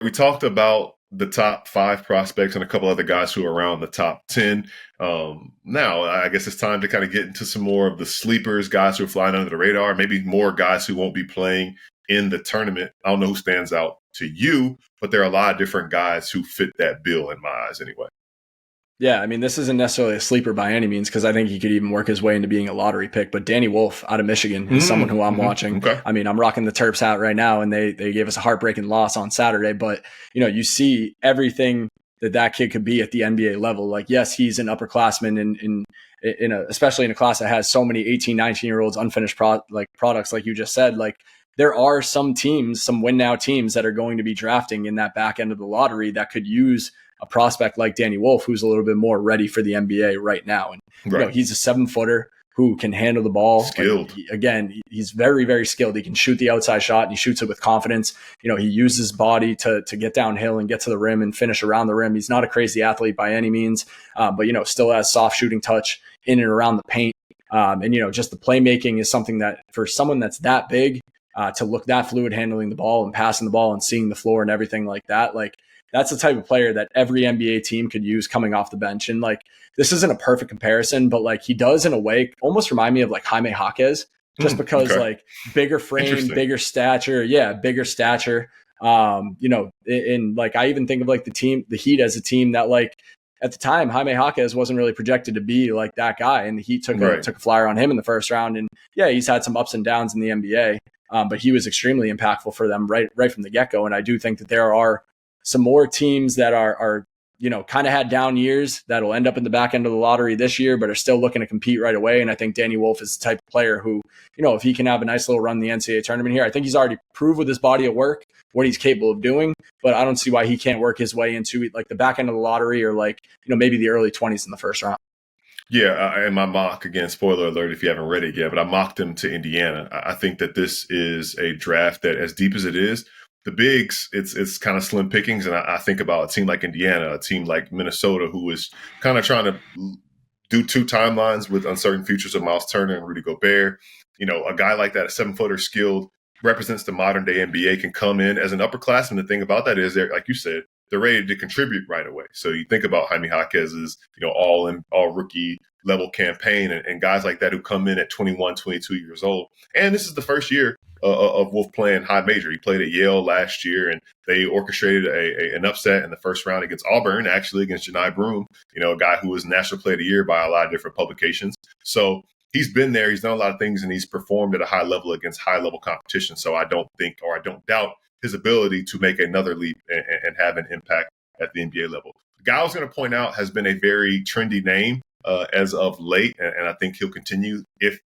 We talked about the top 5 prospects and a couple other guys who are around the top 10. Now, I guess it's time to kind of get into some more of the sleepers, guys who are flying under the radar, maybe more guys who won't be playing in the tournament. I don't know who stands out to you, but there are a lot of different guys who fit that bill in my eyes anyway. Yeah, I mean, this isn't necessarily a sleeper by any means because I think he could even work his way into being a lottery pick. But Danny Wolf out of Michigan is someone who I'm watching. Okay. I mean, I'm rocking the Terps hat right now, and they gave us a heartbreaking loss on Saturday. But, you see everything that kid could be at the NBA level. Like, yes, he's an upperclassman especially in a class that has so many 18, 19-year-olds unfinished products, like you just said. Like, there are some teams, some win now teams that are going to be drafting in that back end of the lottery that could use a prospect like Danny Wolf, who's a little bit more ready for the NBA right now. And he's a 7-footer who can handle the ball. Skilled. He's very, very skilled. He can shoot the outside shot and he shoots it with confidence. He uses his body to get downhill and get to the rim and finish around the rim. He's not a crazy athlete by any means, but still has soft shooting touch in and around the paint. And just the playmaking is something that for someone that's that big, to look that fluid handling the ball and passing the ball and seeing the floor and everything like that, like, that's the type of player that every NBA team could use coming off the bench. And like, this isn't a perfect comparison, but like he does in a way almost remind me of like Jaime Jaquez, just because like bigger frame, bigger stature. Yeah. Bigger stature. And like, I even think of like the Heat as a team that like at the time, Jaime Jaquez wasn't really projected to be like that guy. And the Heat took a flyer on him in the first round. And yeah, he's had some ups and downs in the NBA. But he was extremely impactful for them right from the get-go. And I do think that there are some more teams that are kind of had down years that'll end up in the back end of the lottery this year, but are still looking to compete right away. And I think Danny Wolf is the type of player who, if he can have a nice little run in the NCAA tournament here, I think he's already proved with his body of work what he's capable of doing, but I don't see why he can't work his way into like the back end of the lottery or like, maybe the early 20s in the first round. Yeah, in my mock, again, spoiler alert if you haven't read it yet, but I mocked him to Indiana. I think that this is a draft that, as deep as it is, the bigs, it's kind of slim pickings. And I think about a team like Indiana, a team like Minnesota, who is kind of trying to do 2 timelines with uncertain futures of Miles Turner and Rudy Gobert. A guy like that, a 7-footer skilled, represents the modern day NBA, can come in as an upperclassman. The thing about that is, they're, like you said, they're ready to contribute right away. So you think about Jaime Jaquez's, all rookie level campaign and guys like that who come in at 21, 22 years old. And this is the first year of Wolf playing high major. He played at Yale last year, and they orchestrated an upset in the first round against Auburn, actually against Janai Broome, a guy who was National Player of the Year by a lot of different publications. So he's been there. He's done a lot of things, and he's performed at a high level against high-level competition. So I don't doubt his ability to make another leap and have an impact at the NBA level. The guy I was going to point out has been a very trendy name as of late, and I think he'll continue if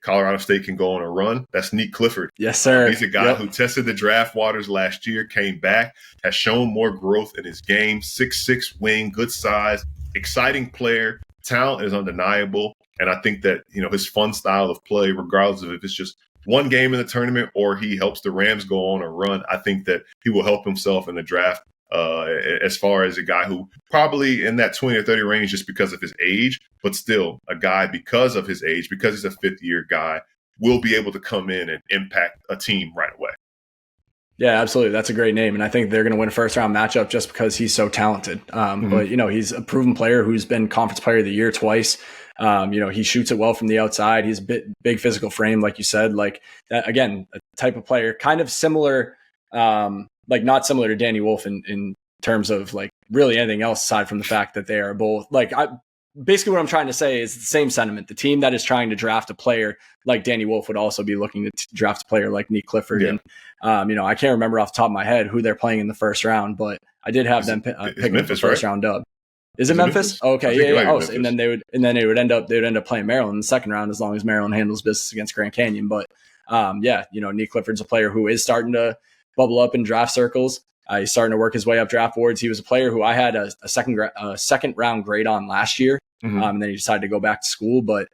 Colorado State can go on a run. That's Nick Clifford. Yes, sir. He's a guy who tested the draft waters last year, came back, has shown more growth in his game. 6'6" wing, good size, exciting player. Talent is undeniable. And I think that, his fun style of play, regardless of if it's just one game in the tournament or he helps the Rams go on a run, I think that he will help himself in the draft as far as a guy who probably in that 20 or 30 range just because of his age, but still a guy because of his age, because he's a 5th-year guy, will be able to come in and impact a team right away. Yeah, absolutely. That's a great name. And I think they're going to win a first-round matchup just because he's so talented. But, he's a proven player who's been Conference Player of the Year twice. He shoots it well from the outside. He's a big physical frame, like you said. Like that, again, a type of player kind of similar, like not similar to Danny Wolf in terms of like really anything else aside from the fact that they are both like basically what I'm trying to say is the same sentiment. The team that is trying to draft a player like Danny Wolf would also be looking to draft a player like Nick Clifford. Yeah. And, I can't remember off the top of my head who they're playing in the first round, but I did have them pick the first round dub. Is it Memphis? Okay, yeah. And then they would end up playing Maryland in the second round as long as Maryland handles business against Grand Canyon. But Nick Clifford's a player who is starting to bubble up in draft circles. He's starting to work his way up draft boards. He was a player who I had a second round grade on last year, and then he decided to go back to school. But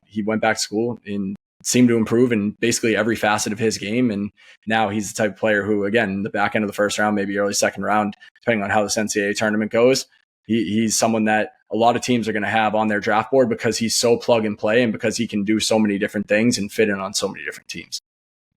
he went back to school and seemed to improve in basically every facet of his game. And now he's the type of player who, again, the back end of the first round, maybe early second round, depending on how this NCAA tournament goes, he's someone that a lot of teams are going to have on their draft board because he's so plug and play and because he can do so many different things and fit in on so many different teams.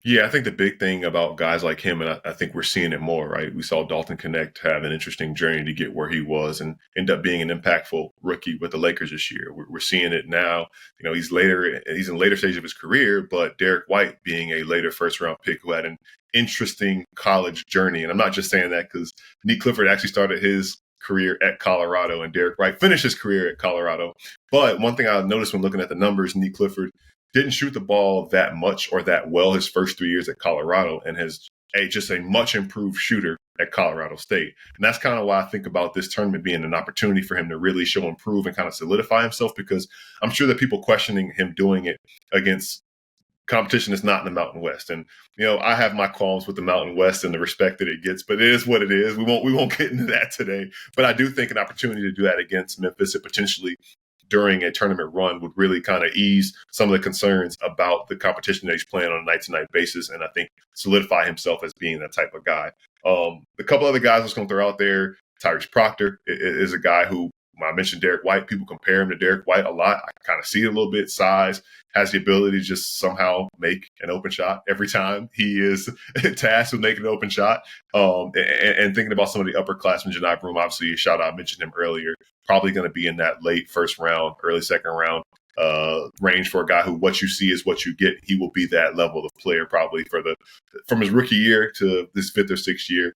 Yeah, I think the big thing about guys like him, and I think we're seeing it more, right? We saw Dalton Connect have an interesting journey to get where he was and end up being an impactful rookie with the Lakers this year. We're seeing it now. You know, he's in later stage of his career, but Derek White being a later first round pick who had an interesting college journey. And I'm not just saying that because Nick Clifford actually started his career at Colorado and Derek White finished his career at Colorado. But one thing I noticed when looking at the numbers, Nick Clifford didn't shoot the ball that much or that well his first 3 years at Colorado and has just a much improved shooter at Colorado State. And that's kind of why I think about this tournament being an opportunity for him to really show improve and kind of solidify himself, because I'm sure that people questioning him doing it against competition that's not in the Mountain West. And, you know, I have my qualms with the Mountain West and the respect that it gets, but it is what it is. We won't get into that today. But I do think an opportunity to do that against Memphis and potentially during a tournament run would really kind of ease some of the concerns about the competition that he's playing on a night-to-night basis, and I think solidify himself as being that type of guy. A couple other guys I was going to throw out there, Tyrese Proctor is a guy who, when I mentioned Derek White, people compare him to Derek White a lot. I kind of see it a little bit, size, has the ability to just somehow make an open shot every time he is tasked with making an open shot. And thinking about some of the upperclassmen, Janai Broom, obviously a shout out, I mentioned him earlier, probably going to be in that late first round, early second round range for a guy who what you see is what you get. He will be that level of player probably from his rookie year to this fifth or sixth year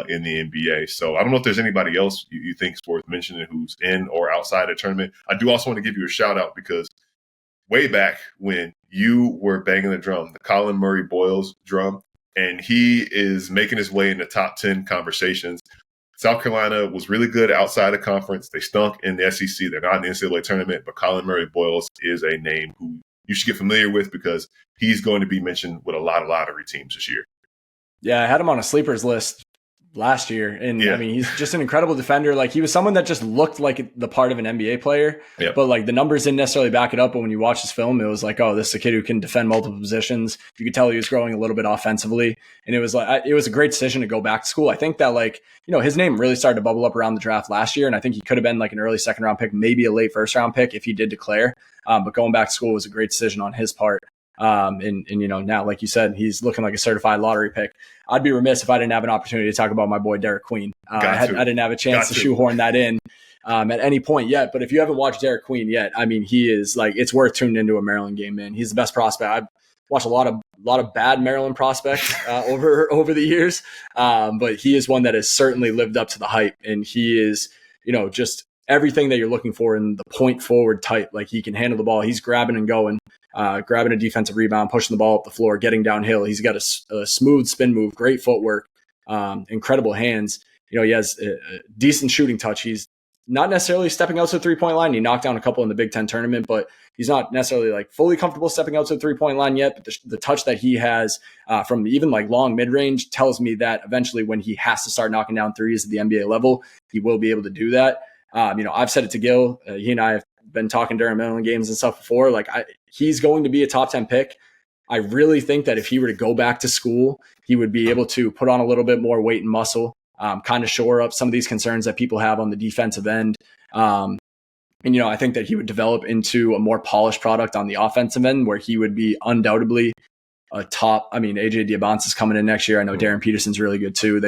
in the NBA. So I don't know if there's anybody else you think is worth mentioning who's in or outside the tournament. I do also want to give you a shout out because way back when you were banging the drum, the Colin Murray-boyles drum, and he is making his way in the top 10 conversations. South Carolina was really good outside the conference. They stunk in the SEC. They're not in the NCAA tournament, but Colin Murray-boyles is a name who you should get familiar with because he's going to be mentioned with a lot of lottery teams this year. Yeah, I had him on a sleepers list last year. And yeah. I mean, he's just an incredible defender. Like, he was someone that just looked like the part of an NBA player, but like the numbers didn't necessarily back it up. But when you watch his film, it was like, oh, this is a kid who can defend multiple positions. You could tell he was growing a little bit offensively. And it was like, it was a great decision to go back to school. I think that, like, you know, his name really started to bubble up around the draft last year. And I think he could have been like an early second round pick, maybe a late first round pick if he did declare. But going back to school was a great decision on his part. And you know, now, like you said, he's looking like a certified lottery pick. I'd be remiss if I didn't have an opportunity to talk about my boy Derek Queen. I didn't have a chance to shoehorn that in at any point yet. But if you haven't watched Derek Queen yet, I mean, he is like, it's worth tuning into a Maryland game, man. He's the best prospect. I've watched a lot of bad Maryland prospects over the years, but he is one that has certainly lived up to the hype, and he is, you know, just everything that you're looking for in the point forward type. Like, he can handle the ball. He's grabbing and going. Grabbing a defensive rebound, pushing the ball up the floor, getting downhill. He's got a smooth spin move, great footwork, incredible hands. You know, he has a decent shooting touch. He's not necessarily stepping out to the 3-point line. He knocked down a couple in the Big Ten tournament, but he's not necessarily like fully comfortable stepping out to the 3-point line yet. But the touch that he has from even like long mid-range tells me that eventually when he has to start knocking down threes at the NBA level, he will be able to do that. You know, I've said it to Gil. He and I have been talking during Maryland games and stuff before. Like, he's going to be a top 10 pick. I really think that if he were to go back to school, he would be able to put on a little bit more weight and muscle, kind of shore up some of these concerns that people have on the defensive end. And, you know, I think that he would develop into a more polished product on the offensive end where he would be undoubtedly a top. I mean, AJ Diabonte is coming in next year. I know Darren Peterson's really good too.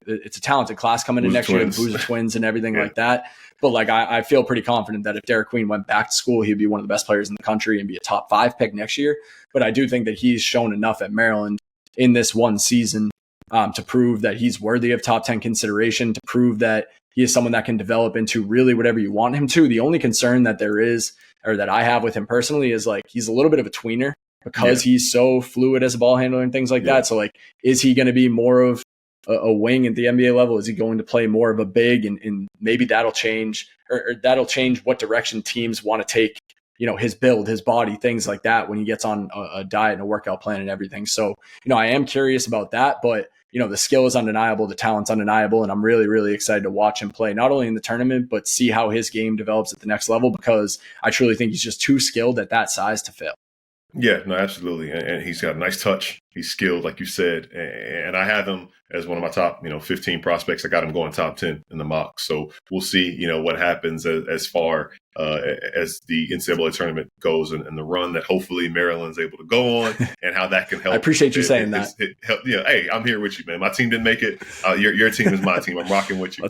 It's a talented class coming in next year, the Boozer twins and everything like that. But like, I feel pretty confident that if Derek Queen went back to school, he'd be one of the best players in the country and be a top 5 pick next year. But I do think that he's shown enough at Maryland in this one season to prove that he's worthy of top 10 consideration, to prove that he is someone that can develop into really whatever you want him to. The only concern that there is, or that I have with him personally, is like, he's a little bit of a tweener because he's so fluid as a ball handler and things like that. So like, is he going to be more of a wing at the NBA level? Is he going to play more of a big? And maybe that'll change, or that'll change what direction teams want to take, you know, his build, his body, things like that when he gets on a diet and a workout plan and everything. So, you know, I am curious about that, but you know, the skill is undeniable, the talent's undeniable, and I'm really, really excited to watch him play, not only in the tournament, but see how his game develops at the next level, because I truly think he's just too skilled at that size to fail. Yeah, no, absolutely. And he's got a nice touch. He's skilled, like you said. And I have him as one of my top, 15 prospects. I got him going top 10 in the mock. So we'll see, what happens as far as the NCAA tournament goes and the run that hopefully Maryland's able to go on and how that can help. I appreciate you saying that. Help, hey, I'm here with you, man. My team didn't make it. Your team is my team. I'm rocking with you.